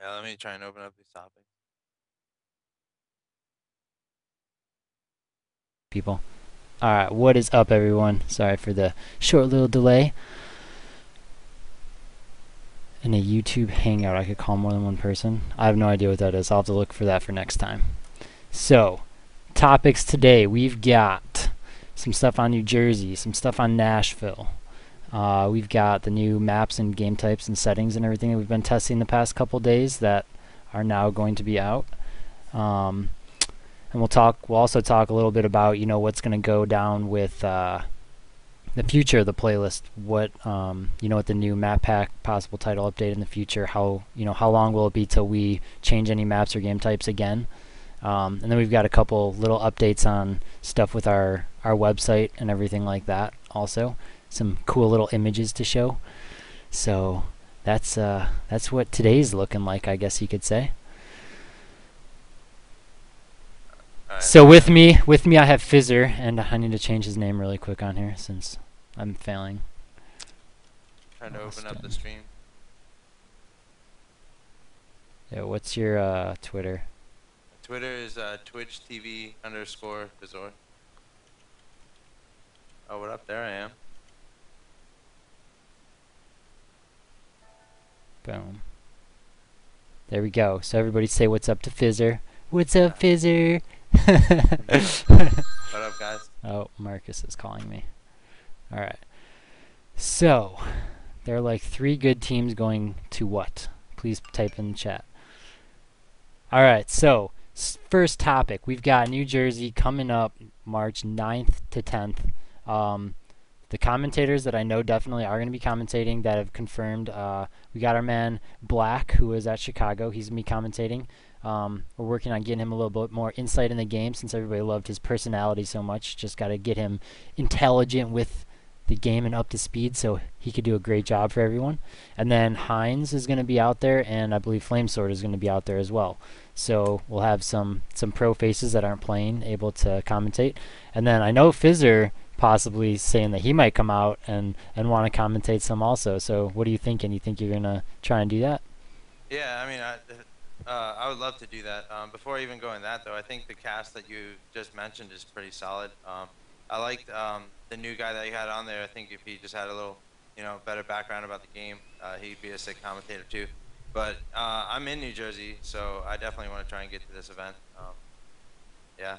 Yeah, let me try and open up these topics. People. Alright, what is up, everyone? Sorry for the short little delay. In a YouTube Hangout, I could call more than one person. I have no idea what that is. I'll have to look for that for next time. So, topics today. We've got some stuff on New Jersey, some stuff on Nashville. We've got the new maps and game types and settings and everything that we've been testing the past couple days that are now going to be out. Um, and We'll also talk a little bit about what's going to go down with the future of the playlist. What the new map pack possible title update in the future. How long will it be till we change any maps or game types again? And then we've got a couple little updates on stuff with our website and everything like that. Also, some cool little images to show. So that's what today's looking like, I guess you could say. All right, So with me, I have Fizzer, and I need to change his name really quick on here since I'm failing. trying to open up the Austin. stream. Yeah, what's your Twitter? Twitter is Twitch TV underscore Bizor. Oh, what up? There I am. Boom. There we go. So everybody say what's up to Fizzer. What's up, Fizzer? What up, guys? Oh, Marcus is calling me. All right. So there are like 3 good teams going to what? Please type in the chat. All right. So first topic, we've got New Jersey coming up March 9th to 10th. Um, the commentators that I know definitely are going to be commentating that have confirmed. We got our man Black, who is at Chicago. He's going to be commentating. We're working on getting him a little bit more insight in the game since everybody loved his personality so much. Just got to get him intelligent with the game and up to speed so he could do a great job for everyone. And then Hines is going to be out there, and I believe Flamesword is going to be out there as well. So we'll have some pro faces that aren't playing able to commentate. And then I know Fizzer possibly saying that he might come out and want to commentate some also. So what are you thinking? You think you're going to try and do that? Yeah, I mean, I would love to do that. Before even going that though, I think the cast that you just mentioned is pretty solid. I liked the new guy that you had on there. I think if he just had a little, better background about the game, he'd be a sick commentator too. But I'm in New Jersey, so I definitely want to try and get to this event. Yeah,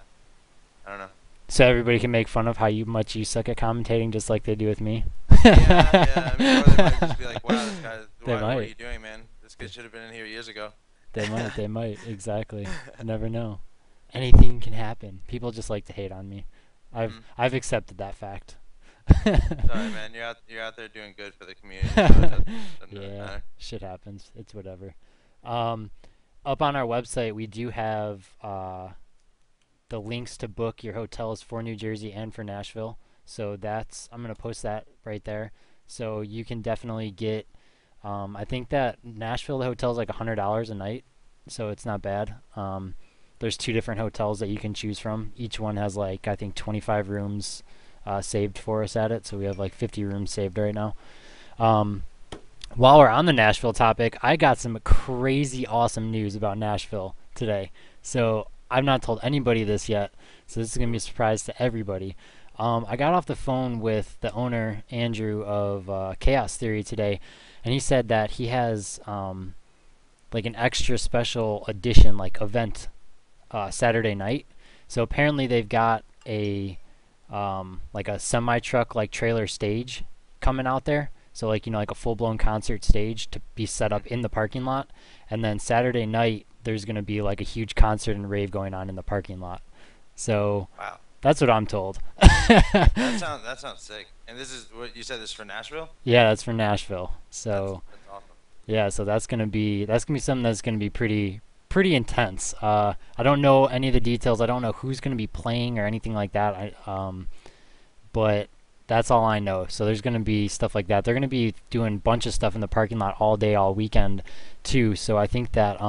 I don't know. So everybody can make fun of how much you suck at commentating just like they do with me? Yeah, yeah. I mean, or they might just be like, "Wow, this guy, They what are might. you doing, man? This kid should have been in here years ago." They might. Exactly. You never know. Anything can happen. People just like to hate on me. I've Mhm. I've accepted that fact. Sorry, man. You're out there doing good for the community, so it doesn't really Yeah, matter. shit happens. It's whatever. Um, Up on our website, we do have the links to book your hotels for New Jersey and for Nashville. So I'm gonna post that right there. So you can definitely get. I think that Nashville the hotel is like $100 a night, so it's not bad. There's 2 different hotels that you can choose from. Each one has like I think 25 rooms saved for us at it. So we have like 50 rooms saved right now. Um, while we're on the Nashville topic, I got some crazy awesome news about Nashville today. So I've not told anybody this yet. So this is gonna be a surprise to everybody. I got off the phone with the owner Andrew of Chaos Theory today, and he said that he has like an extra special edition like event Saturday night. So apparently they've got a like a semi truck like trailer stage coming out there. So like like a full blown concert stage to be set up Mhm. in the parking lot, and then Saturday night there's gonna be like a huge concert and rave going on in the parking lot. So Wow, that's what I'm told. that sounds sick. And this is what you said. This is for Nashville. Yeah, that's for Nashville. That's So that's awesome. yeah, so that's gonna be something that's gonna be pretty intense. I don't know any of the details. I don't know who's gonna be playing or anything like that. But that's all I know. So there's gonna be stuff like that. They're gonna be doing a bunch of stuff in the parking lot all day, all weekend, too. So I think that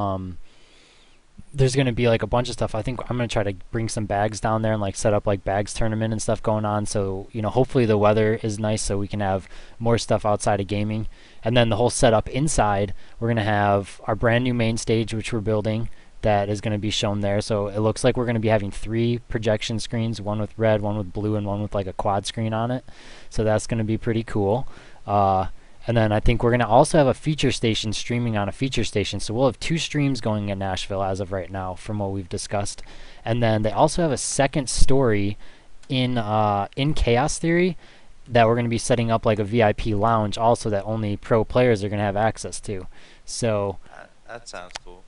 there's going to be like a bunch of stuff. I think I'm going to try to bring some bags down there and like set up like bags tournament and stuff going on. So, hopefully the weather is nice so we can have more stuff outside of gaming. And then the whole setup inside, we're going to have our brand new main stage, which we're building, that is going to be shown there. So it looks like we're going to be having 3 projection screens, one with red, one with blue, and one with like a quad screen on it. So that's going to be pretty cool. Uh, and then I think we're going to also have a feature station streaming on a feature station. So we'll have 2 streams going in Nashville as of right now from what we've discussed. And then they also have a second story in Chaos Theory that we're going to be setting up like a VIP lounge also that only pro players are going to have access to. So That sounds cool.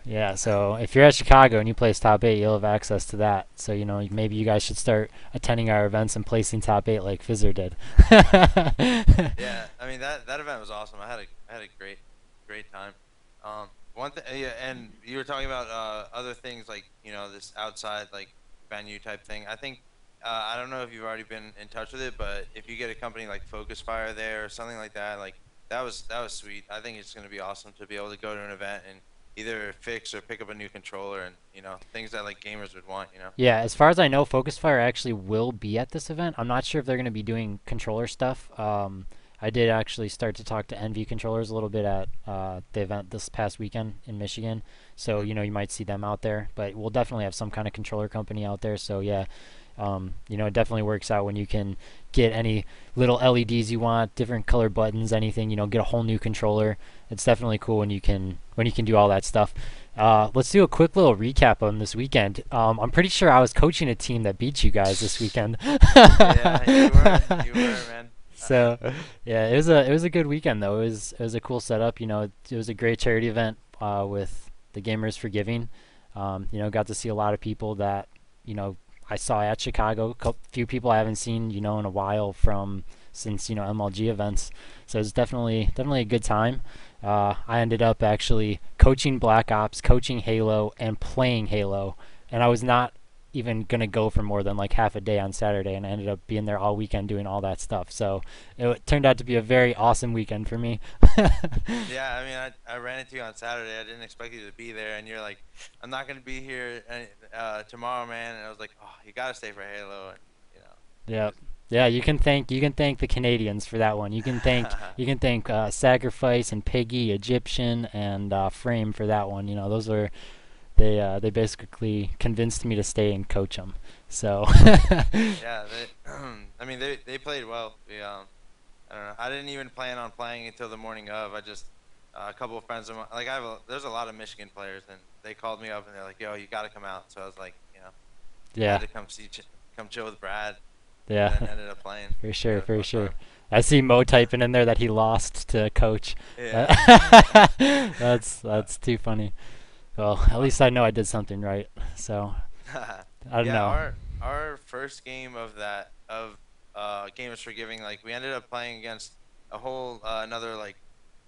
yeah, so if you're at Chicago and you place top 8, you'll have access to that. So, maybe you guys should start attending our events and placing top 8 like Fizzer did. Yeah, I mean that event was awesome. I had a great time. One thing, yeah, and you were talking about other things like this outside like venue type thing. I think I don't know if you've already been in touch with it, but if you get a company like Focus Fire there or something like that, like that was sweet. I think it's gonna be awesome to be able to go to an event and either fix or pick up a new controller and things that like gamers would want. Yeah, as far as I know, Focus Fire actually will be at this event. I'm not sure if they're going to be doing controller stuff. I did actually start to talk to Envy controllers a little bit at the event this past weekend in Michigan. So, Mhm. you might see them out there. But we'll definitely have some kind of controller company out there. So, yeah, it definitely works out when you can get any little LEDs you want, different color buttons, anything. Get a whole new controller. It's definitely cool when you can do all that stuff. Let's do a quick little recap on this weekend. I'm pretty sure I was coaching a team that beat you guys this weekend. Yeah, you were, man. So, yeah, it was a good weekend though. It was a cool setup. It was a great charity event with the Gamers for Giving. Got to see a lot of people that you know I saw at Chicago. A few people I haven't seen in a while from since MLG events. So it's definitely a good time. I ended up actually coaching Black Ops, coaching Halo, and playing Halo, and I was not even gonna go for more than like half a day on Saturday, and I ended up being there all weekend doing all that stuff. So it turned out to be a very awesome weekend for me. Yeah, I mean, I ran into you on Saturday. I didn't expect you to be there, and you're like, "I'm not gonna be here tomorrow, man." And I was like, "Oh, you gotta stay for Halo," and you know, it Yep. was. Yeah, you can thank the Canadians for that one. You can thank Sacrifice and Piggy, Egyptian, and Frame for that one. Those were they basically convinced me to stay and coach them. So Yeah, I mean, they played well. I don't know. I didn't even plan on playing until the morning of. I just a couple of friends of mine, like there's a lot of Michigan players, and they called me up and they're like, "Yo, you got to come out." So I was like, I had yeah, to come chill with Brad, and yeah, then ended up playing. for It sure, was for fun sure. time. I see Mo typing in there that he lost to coach. Yeah. That's too funny. Well, at Uh, least I know I did something right. So I don't Yeah, know. our first game of that of Game is Forgiving, like we ended up playing against a whole another like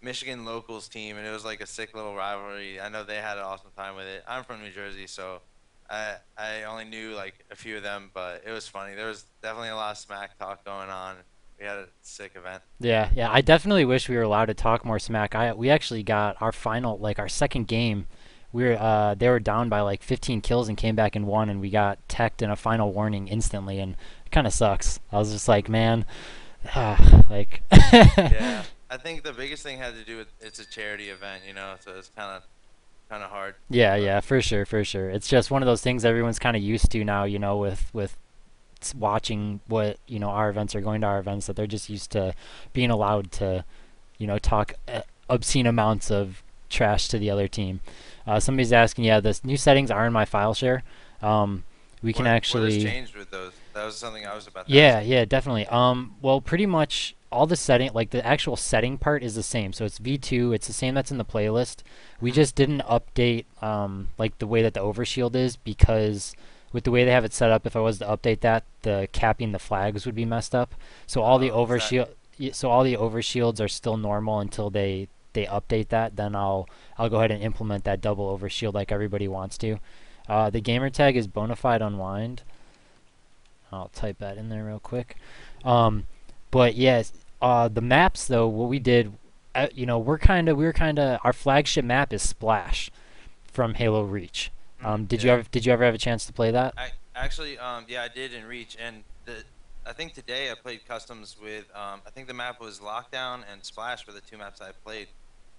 Michigan locals team, and it was like a sick little rivalry. I know they had an awesome time with it. I'm from New Jersey, so I only knew like a few of them, but it was funny. There was definitely a lot of smack talk going on. We had a sick event. Yeah, yeah. I definitely wish we were allowed to talk more smack. We actually got our final, like our second game. They were down by like 15 kills and came back and won, and we got teched in a final warning instantly, and it kind of sucks. I was just like, man, like, Yeah, I think the biggest thing had to do with it's a charity event, so it's kind of hard, yeah, but. yeah, for sure, for sure. It's just one of those things everyone's kind of used to now, with watching what our events are going to our events that they're just used to being allowed to talk obscene amounts of trash to the other team. Somebody's asking, yeah, the new settings are in my file share. We can What has actually, changed with those? That was something I was about to yeah, ask. yeah, definitely. Well, pretty much all the setting, like the actual setting part, is the same. So it's V2. It's the same that's in the playlist. We Mhm. just didn't update like the way that the overshield is because with the way they have it set up, if I was to update that, the capping the flags would be messed up. So all the Is that overshield, so all the overshields are still normal until they update that. Then I'll go ahead and implement that double overshield like everybody wants to. The gamer tag is bonafide unwind. I'll type that in there real quick. Um, but yes, the maps though, what we did, we were kind of our flagship map is Splash. from Halo Reach. Yeah. Did you ever have a chance to play that? I actually, yeah, I did in Reach, and I think today I played customs with, I think the map was Lockdown and Splash were the two maps I played.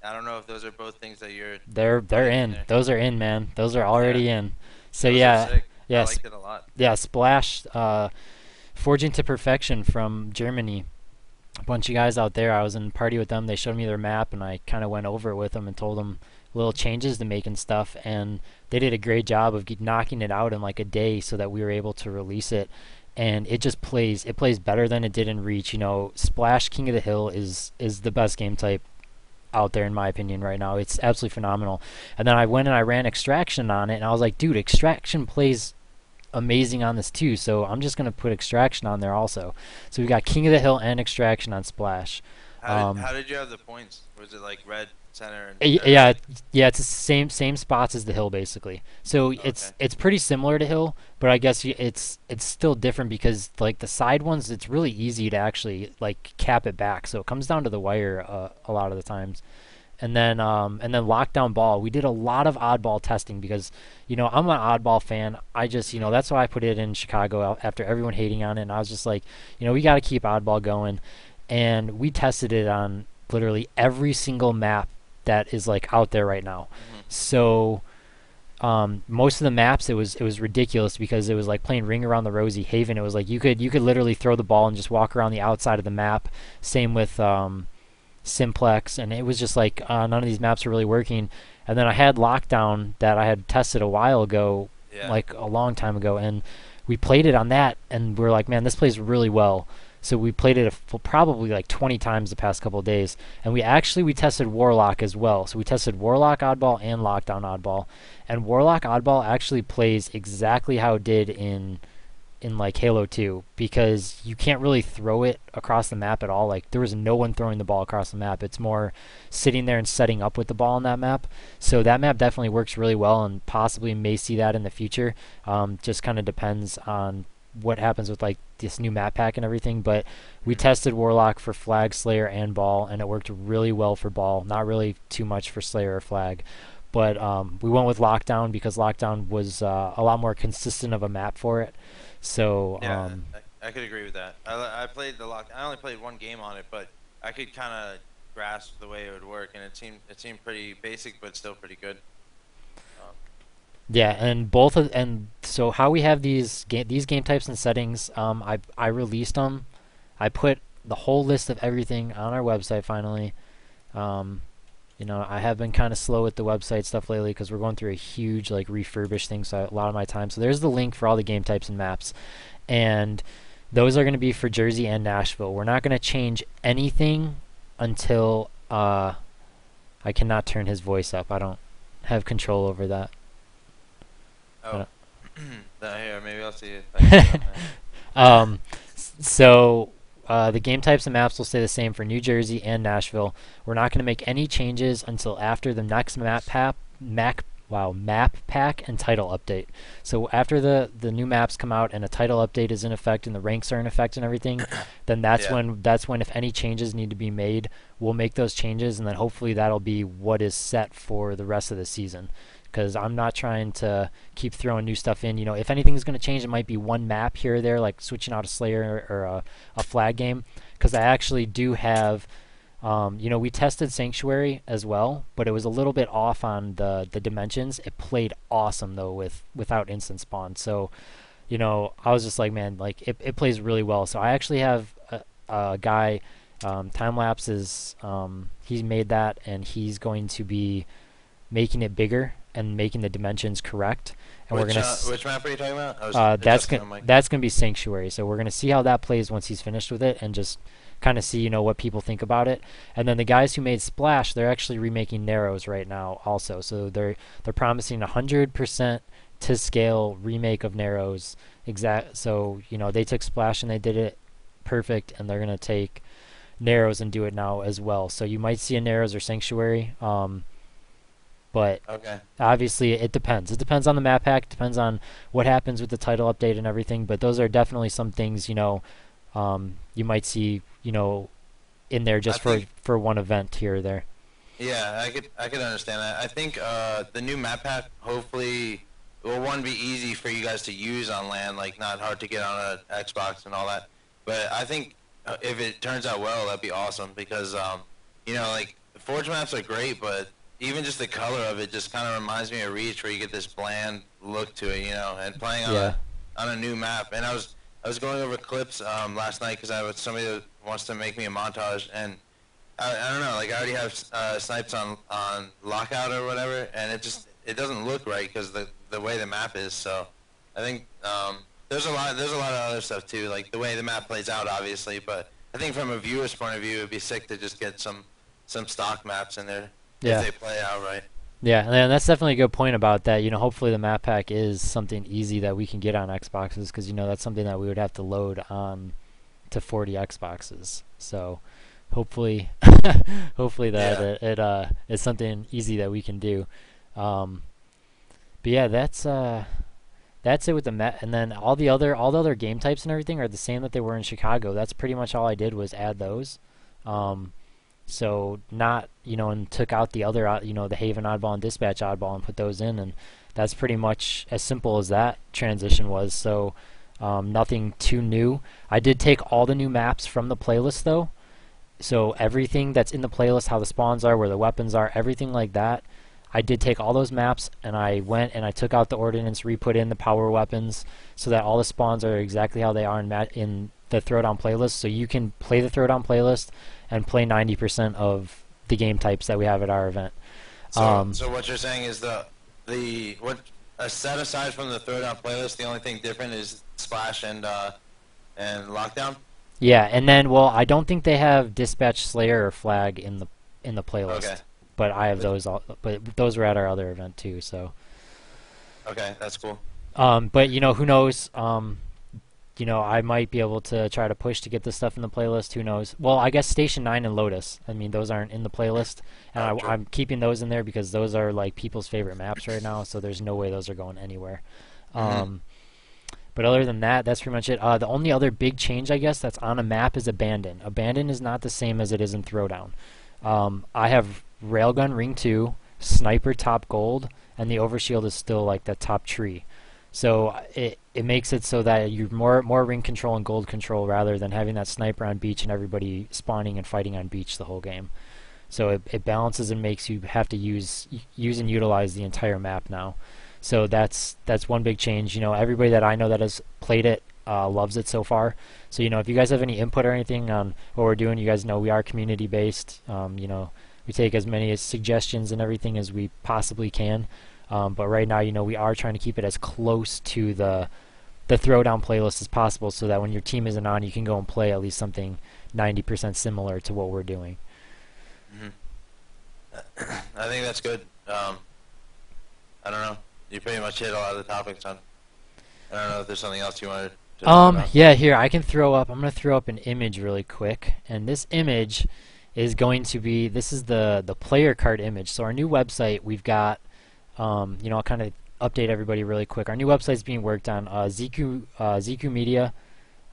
I don't know if those are both things that you're They're putting in in. there. Those are in, man. Those are Yeah, already in. So those are yeah, sick. I yeah, liked it a lot. yeah. Splash, Forging to Perfection from Germany. A bunch of guys out there. I was in a party with them. They showed me their map, and I kind of went over it with them and told them little changes to make and stuff. And they did a great job of knocking it out in like a day, so that we were able to release it. And it just plays. It plays better than it did in Reach. You know, Splash King of the Hill is the best game type out there in my opinion right now. It's absolutely phenomenal. And then I went and I ran Extraction on it, and I was like, dude, Extraction plays amazing on this too. So I'm just gonna put Extraction on there also. So we got King of the Hill and Extraction on Splash. Um, How did you have the points? Was it like red, center, and yeah, yeah, it's the same spots as the hill basically. So okay. it's pretty similar to hill, but I guess it's still different because like the side ones, it's really easy to actually like cap it back. So it comes down to the wire a lot of the times. And then lockdown ball. We did a lot of oddball testing because I'm an oddball fan. I just Mhm. that's why I put it in Chicago after everyone hating on it. And I was just like, we got to keep oddball going, and we tested it on literally every single map that is like out there right now. Mhm. So most of the maps it was ridiculous because it was like playing Ring Around the Rosie. Haven, it was like you could literally throw the ball and just walk around the outside of the map. Same with Simplex, and it was just like none of these maps are really working. And then I had Lockdown that I had tested a while ago, Yeah. like a long time ago, and we played it on that, and we are like, man, this plays really well. So we played it probably like 20 times the past couple of days, and we tested Warlock as well. So we tested Warlock Oddball and Lockdown Oddball, and Warlock Oddball actually plays exactly how it did in like Halo 2 because you can't really throw it across the map at all. Like there was no one throwing the ball across the map. It's more sitting there and setting up with the ball on that map. So that map definitely works really well and possibly may see that in the future. Just kind of depends on what happens with like this new map pack and everything. But we Mhm. tested Warlock for Flag, Slayer, and Ball, and it worked really well for Ball. Not really too much for Slayer or Flag. But we went with Lockdown because Lockdown was a lot more consistent of a map for it. So Yeah, I could agree with that. I played the lock. I only played one game on it, but I could kind of grasp the way it would work, and it seemed pretty basic, but still pretty good. Um, yeah, and both of and so how we have these game types and settings. I released them. I put the whole list of everything on our website finally. Um, I have been kind of slow with the website stuff lately because we're going through a huge like refurbish thing, so a lot of my time. So there's the link for all the game types and maps, and those are going to be for Jersey and Nashville. We're not going to change anything until I cannot turn his voice up. I don't have control over that. I oh, don't- here maybe I'll see if I can get on there. um, so the game types and maps will stay the same for New Jersey and Nashville. We're not going to make any changes until after the next map pack and title update. So after the new maps come out and a title update is in effect and the ranks are in effect and everything, then Yeah. that's when if any changes need to be made, we'll make those changes, and then hopefully that'll be what is set for the rest of the season. Because I'm not trying to keep throwing new stuff in. If anything's going to change, it might be one map here or there, like switching out a Slayer or a flag game. Because I actually do have we tested Sanctuary as well, but it was a little bit off on the dimensions. It played awesome though without instant spawn. So, I was just like, man, like it plays really well. So I actually have a guy, time lapse is he's made that and he's going to be making it bigger and making the dimensions correct. And we're gonna Which map are you talking about? I was that's adjusting gonna the mic. that's gonna be Sanctuary. So we're gonna see how that plays once he's finished with it, and just kind of see what people think about it. And then the guys who made Splash, they're actually remaking Narrows right now also. So they're promising 100% to scale remake of Narrows. Exact. So they took Splash and they did it perfect, and they're gonna take Narrows and do it now as well. So you might see a Narrows or Sanctuary. But Okay. obviously it depends. It depends on the map pack. It depends on what happens with the title update and everything. But those are definitely some things you might see in there I just for think for one event here or there. Yeah, I could understand that. I think the new map pack hopefully will one be easy for you guys to use on land, like not hard to get on a Xbox and all that. But I think if it turns out well, that'd be awesome because you know, like Forge maps are great, but even just the color of it just kind of reminds me of Reach, where you get this bland look to it, you know. And playing Yeah. on a new map, and I was going over clips last night because I was somebody that wants to make me a montage and. I don't know. Like I already have snipes on lockout or whatever, and it doesn't look right because the way the map is. So I think there's a lot of other stuff too, like the way the map plays out, obviously. But I think from a viewer's point of view, it'd be sick to just get some stock maps in there if Yeah. they play out right. Yeah, and that's definitely a good point about that. Hopefully the map pack is something easy that we can get on Xboxes because that's something that we would have to load on to 40 Xboxes. So hopefully, hopefully that Yeah. it is something easy that we can do. Um, but yeah, that's it with the Met, and then all the other game types and everything are the same that they were in Chicago. That's pretty much all I did was add those. Um, so not and took out the other the Haven oddball and Dispatch oddball and put those in, and that's pretty much as simple as that transition was. So nothing too new. I did take all the new maps from the playlist though. So everything that's in the playlist, how the spawns are, where the weapons are, everything like that, I did take all those maps and I went and I took out the ordnance, re-put in the power weapons, so that all the spawns are exactly how they are in the Throwdown playlist. So you can play the Throwdown playlist and play 90% of the game types that we have at our event. Um, So what you're saying is the what set aside from the throwdown playlist, the only thing different is splash and lockdown. yeah, and then well, I don't think they have Dispatch Slayer or Flag in the Okay. playlist, but I have those all. But those were at our other event too. So, Okay, that's cool. but who knows? I might be able to try to push to get this stuff in the playlist. Who knows? Well, I guess Station 9 and Lotus. I mean, those aren't in the playlist, and Oh, true. I'm keeping those in there because those are like people's favorite maps right now. So there's no way those are going anywhere. Mhm. Um, but other than that, that's pretty much it. The only other big change, I guess, that's on a map is Abandon. Abandon is not the same as it is in Throwdown. I have Railgun Ring 2, Sniper Top Gold, and the Overshield is still like the top tree. So it makes it so that you're more ring control and gold control rather than having that sniper on beach and everybody spawning and fighting on beach the whole game. So it balances and makes you have to use and utilize the entire map now. So that's one big change. Everybody that I know that has played it loves it so far. So if you guys have any input or anything on what we're doing, you guys know we are community based. We take as many suggestions and everything as we possibly can. But right now, we are trying to keep it as close to the throwdown playlist as possible, so that when your team isn't on, you can go and play at least something 90% similar to what we're doing. Mhm. I think that's good. I don't know. You pretty much hit a lot of the topics on. I don't know if there's something else you wanted to talk about. Yeah, here I can throw up. I'm gonna throw up an image really quick, and this image is going to be this is the player card image. So our new website, we've got, I'll kind of update everybody really quick. Our new website is being worked on. ZQ Media.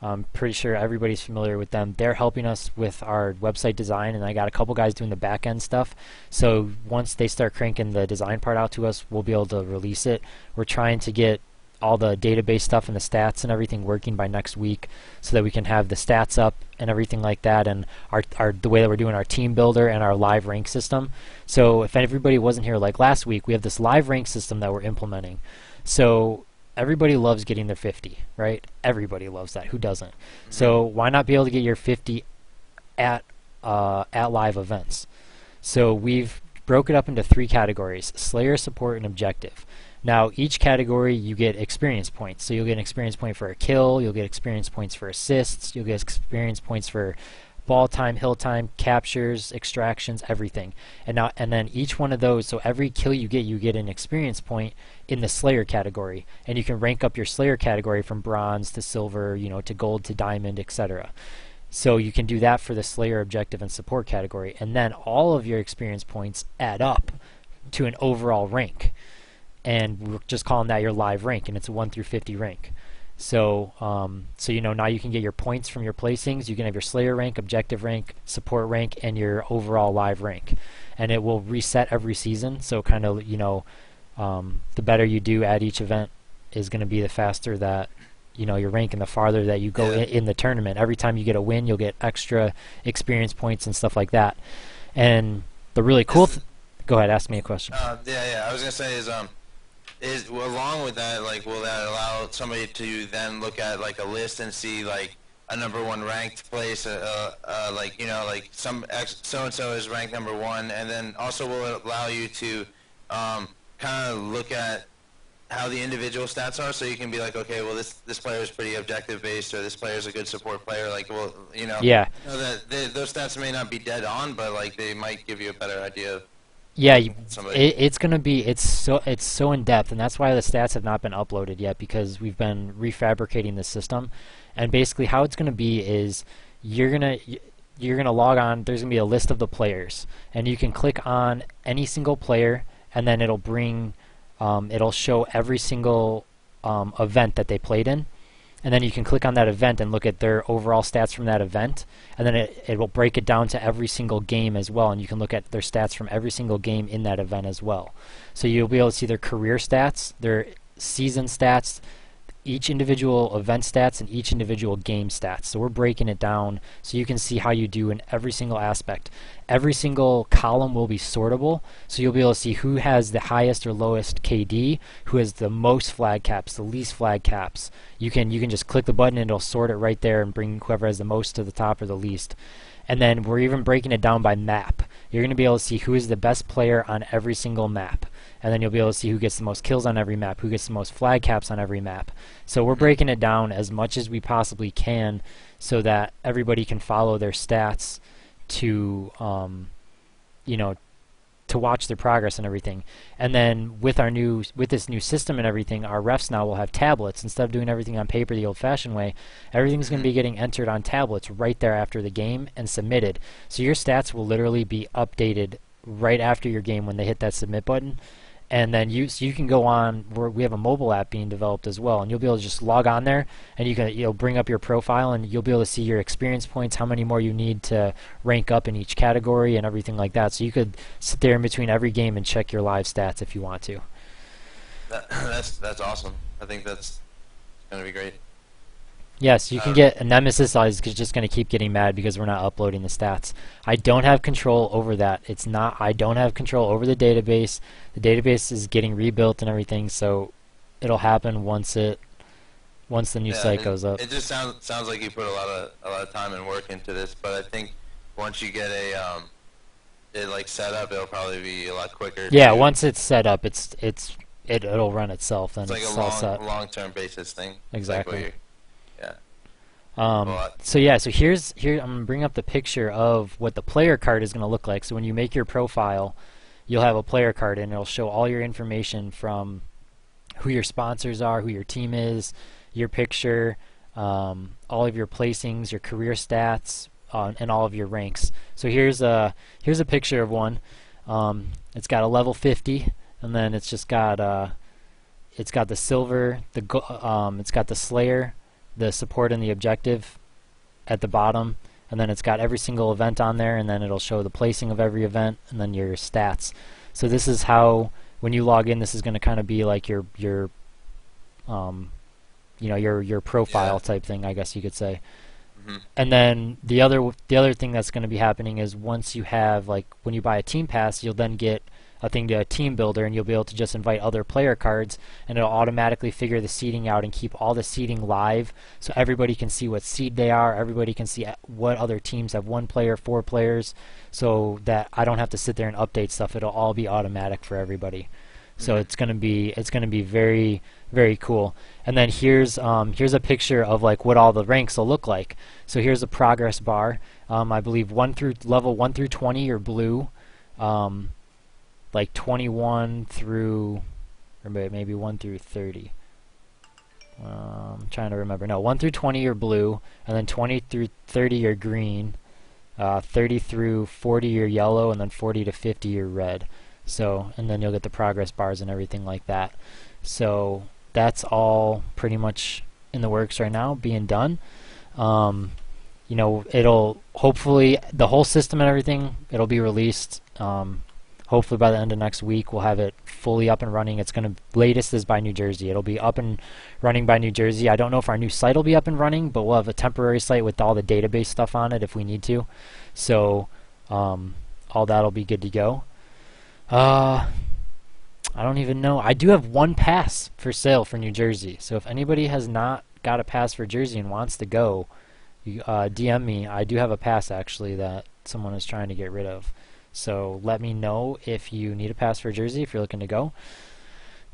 I'm pretty sure everybody's familiar with them. They're helping us with our website design, and I got a couple guys doing the back end stuff. So once they start cranking the design part out to us, we'll be able to release it. We're trying to get all the database stuff and the stats and everything working by next week, so that we can have the stats up and everything like that, and our the way that we're doing our team builder and our live rank system. So if everybody wasn't here like last week, we have this live rank system that we're implementing. So everybody loves getting their 50, right? Everybody loves that. Who doesn't? Hmm. So why not be able to get your 50 at live events? So we've broke it up into three categories: Slayer, Support, and Objective. Now, each category you get experience points. So you'll get an experience point for a kill, you'll get experience points for assists, you'll get experience points for ball time, hill time, captures, extractions, everything. And then each one of those, so every kill you get an experience point in the Slayer category, and you can rank up your Slayer category from bronze to silver, to gold to diamond, etc. So you can do that for the Slayer, Objective, and Support category, and then all of your experience points add up to an overall rank, and we're just calling that your live rank, and it's a 1 through 50 rank. So, now you can get your points from your placings. You can have your Slayer rank, Objective rank, Support rank, and your overall live rank. and it will reset every season. So kind of, the better you do at each event is going to be the faster that your rank, and the farther that you go Yeah. in the tournament. Every time you get a win, you'll get extra experience points and stuff like that. And the really cool Is go ahead, ask me a question. yeah. I was gonna say is well, along with that, like, will that allow somebody to then look at like a list and see like a number one ranked place, like like so and so is ranked number one, and then also will it allow you to kind of look at how the individual stats are, so you can be like, okay, well, this player is pretty objective based, or this player is a good support player. Like, well, Yeah. that those stats may not be dead on, but like they might give you a better idea of Yeah, somebody. it's gonna be it's so in depth, and that's why the stats have not been uploaded yet, because we've been refabricating the system. And basically, how it's gonna be is you're gonna you're gonna log on. There's gonna be a list of the players, and you can click on any single player, and then it'll show every single event that they played in, and then you can click on that event and look at their overall stats from that event, and then it will break it down to every single game as well, and you can look at their stats from every single game in that event as well. So you'll be able to see their career stats, their season stats, each individual event stats, and each individual game stats. So we're breaking it down so you can see how you do in every single aspect. Every single column will be sortable, so you'll be able to see who has the highest or lowest KD, who has the most flag caps, the least flag caps. You can just click the button and it'll sort it right there and bring whoever has the most to the top or the least. And then we're even breaking it down by map. You're going to be able to see who is the best player on every single map. And then you'll be able to see who gets the most kills on every map, who gets the most flag caps on every map. So we're breaking it down as much as we possibly can so that everybody can follow their stats to, you know, to watch their progress and everything. And then with this new system and everything, our refs now will have tablets instead of doing everything on paper the old-fashioned way. Everything's going to be getting entered on tablets right there after the game and submitted. So your stats will literally be updated right after your game when they hit that submit button. And then you can go on. We have a mobile app being developed as well, and you'll be able to just log on there, and you'll bring up your profile, and you'll be able to see your experience points, how many more you need to rank up in each category, and everything like that. So you could sit there in between every game and check your live stats if you want to. That's awesome. I think that's gonna be great. Yes, you can Uh, get a Nemesis is just going to keep getting mad because we're not uploading the stats. I don't have control over that. I don't have control over the database. The database is getting rebuilt and everything, so it'll happen once the new yeah, site goes up. it just sounds like you put a lot of time and work into this, but I think once you get it like set up, it'll probably be a lot quicker. Yeah, once it's set up, it'll run itself, then It's like it's a all set. long term basis thing. It's like Exactly. yeah. So yeah, so here I'm gonna bring up the picture of what the player card is gonna look like. So when you make your profile, you'll have a player card, and it'll show all your information from who your sponsors are, who your team is, your picture, all of your placings, your career stats, and all of your ranks. So here's a picture of one. It's got a level 50, and then it's got the silver, it's got the Slayer, the support, and the objective at the bottom, and then it's got every single event on there, and then it'll show the placing of every event, and then your stats. So this is how, when you log in, this is going to kind of be like your your profile type thing, I guess you could say. hmm And then the other thing that's going to be happening is once you have, like, when you buy a team pass, you'll then get a thing to a team builder, and you'll be able to just invite other player cards, and it'll automatically figure the seeding out and keep all the seeding live, so everybody can see what seed they are. Everybody can see what other teams have 1 player, 4 players, so that I don't have to sit there and update stuff. It'll all be automatic for everybody. So hmm it's gonna be very, very cool. And then here's a picture of like what all the ranks will look like. So here's a progress bar. I believe level 1 through 20 are blue. Like 21 through, or maybe 1 through 30. I'm trying to remember. No, 1 through 20 are blue, and then 20 through 30 are green. 30 through 40 are yellow, and then 40 to 50 are red. So, and then you'll get the progress bars and everything like that. So that's all pretty much in the works right now, being done. It'll hopefully, the whole system and everything, it'll be released hopefully by the end of next week we'll have it fully up and running. It's going to latest is by New Jersey. It'll be up and running by New Jersey. I don't know if our new site will be up and running, but we'll have a temporary site with all the database stuff on it if we need to. So all that'll be good to go. I don't even know. I do have one pass for sale for New Jersey. So if anybody has not got a pass for Jersey and wants to go, you, DM me. I do have a pass actually that someone is trying to get rid of. So let me know if you need a pass for Jersey if you're looking to go,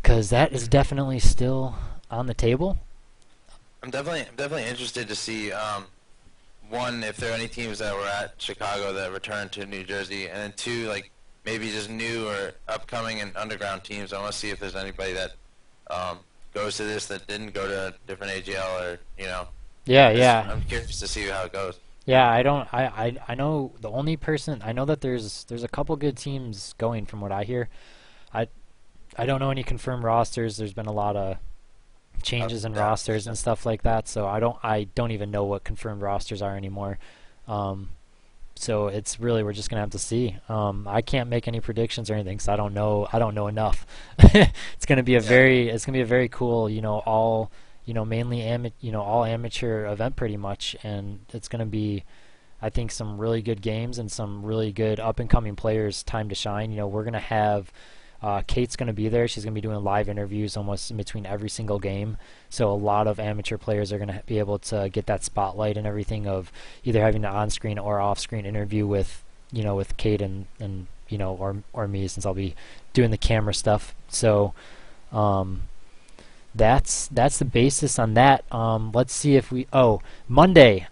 because that is definitely still on the table. I'm definitely interested to see one, if there are any teams that were at Chicago that returned to New Jersey, and then two, like maybe just new or upcoming and underground teams. I want to see if there's anybody that goes to this that didn't go to a different AGL, or Yeah, yeah. I'm curious to see how it goes. Yeah, I don't. I know the only person I know that there's a couple good teams going from what I hear. I I don't know any confirmed rosters. There's been a lot of changes in Yeah. rosters and stuff like that, so I don't even know what confirmed rosters are anymore. Um, so it's really we're just gonna have to see. I can't make any predictions or anything, so I don't know enough. Yeah. It's gonna be a very cool, all mainly all amateur event pretty much, and it's gonna be I think some really good games and some really good up and coming players time to shine. We're gonna have Kate's going to be there. She's going to be doing live interviews almost in between every single game. So a lot of amateur players are going to be able to get that spotlight and everything of either having an on-screen or off-screen interview with Kate and or me, since I'll be doing the camera stuff. So um, that's the basis on that. Let's see if Monday.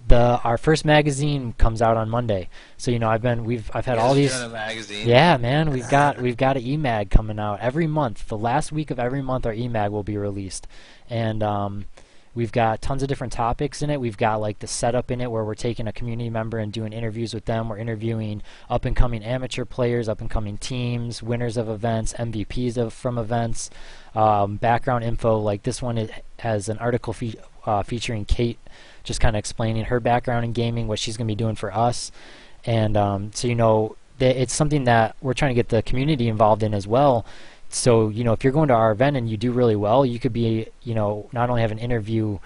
Our first magazine comes out on Monday. So I've had You all guys are doing these. a magazine. Yeah, man, we've got an emag coming out every month. The last week of every month, our emag will be released, and we've got tons of different topics in it. We've got like the setup in it where we're taking a community member and doing interviews with them. We're interviewing up and coming amateur players, up and coming teams, winners of events, MVPs from events, background info. Like this one, it has an article featuring Kate, just kind of explaining her background in gaming, what she's going to be doing for us. And it's something that we're trying to get the community involved in as well. So if you're going to our event and you do really well, you could be not only have an interview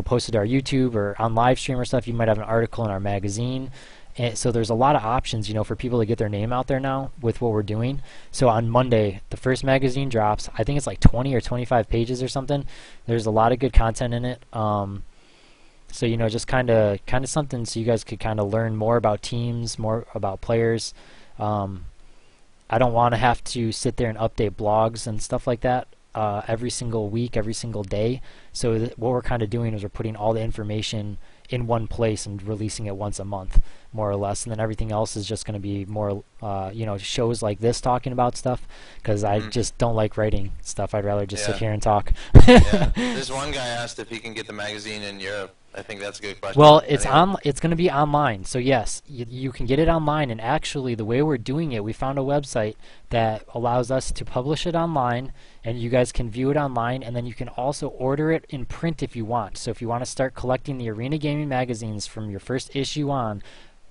posted to our YouTube or on live stream or stuff, you might have an article in our magazine. And so there's a lot of options for people to get their name out there now with what we're doing. So on Monday the first magazine drops. I think it's like 20 or 25 pages or something. There's a lot of good content in it. So just kind of something so you guys could kind of learn more about teams, more about players. I don't want to have to sit there and update blogs and stuff like that every single week, every single day. So what we're kind of doing is we're putting all the information in one place and releasing it once a month, more or less. And then everything else is just going to be more, shows like this talking about stuff, because I Hmm. just don't like writing stuff. I'd rather just sit Yeah. here and talk. Yeah. This one guy asked if he can get the magazine in Europe. I think that's a good question. Well, I think. it's going to be online. So yes, you can get it online. And actually, the way we're doing it, we found a website that allows us to publish it online, and you guys can view it online. And then you can also order it in print if you want. So if you want to start collecting the Arena Gaming magazines from your first issue on,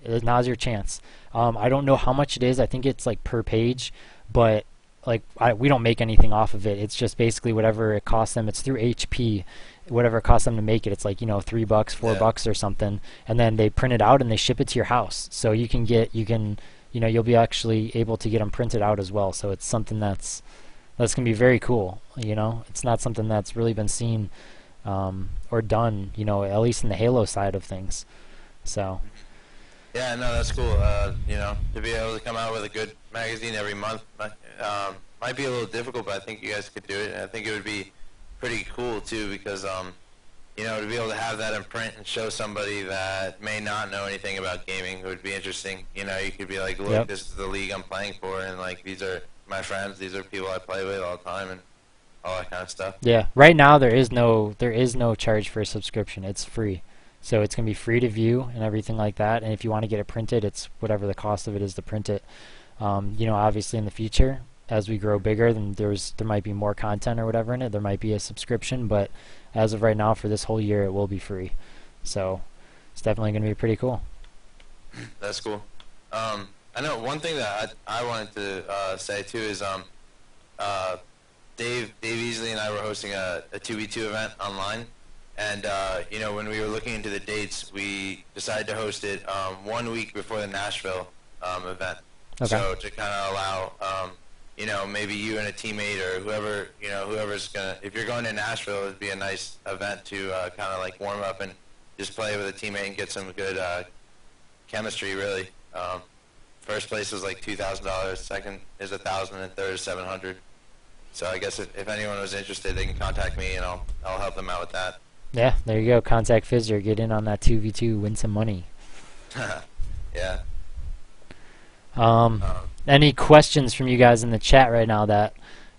now's your chance. I don't know how much it is. I think it's like per page, but we don't make anything off of it. It's just basically whatever it costs them. It's through HP. Whatever it costs them to make it, it's like $3, Yeah. $4 or something, and then they print it out and they ship it to your house. So you'll be actually able to get them printed out as well. So it's something that's gonna be very cool. It's not something that's really been seen or done. At least in the Halo side of things. So Yeah, no, that's cool. To be able to come out with a good magazine every month might be a little difficult, but I think you guys could do it. And I think it would be pretty cool too, because to be able to have that in print and show somebody that may not know anything about gaming would be interesting. You could be like, look, yep. this is the league I'm playing for, and like these are my friends, these are people I play with all the time, and all that kind of stuff. Yeah. Right now there is no charge for a subscription. It's free. So it's going to be free to view and everything like that. And if you want to get it printed, it's whatever the cost of it is to print it. Obviously in the future, as we grow bigger, then there might be more content or whatever in it. There might be a subscription, but as of right now, for this whole year, it will be free. So it's definitely going to be pretty cool. That's cool. Um, I know one thing that I wanted to say too is uh, Dave Easley and I were hosting a 2v2 event online, and you know, when we were looking into the dates, we decided to host it 1 week before the Nashville event. Okay. So to kind of allow you know, maybe you and a teammate or whoever, you know, whoever's gonna, if you're going to Nashville, it'd be a nice event to kind of like warm up and just play with a teammate and get some good chemistry. Really, first place is like $2,000, second is 1,000, and third is 700. So I guess if anyone was interested, they can contact me and I'll help them out with that. Yeah, there you go. Contact Fizzer. Get in on that 2v2. Win some money. Yeah. Um, Um, any questions from you guys in the chat right now that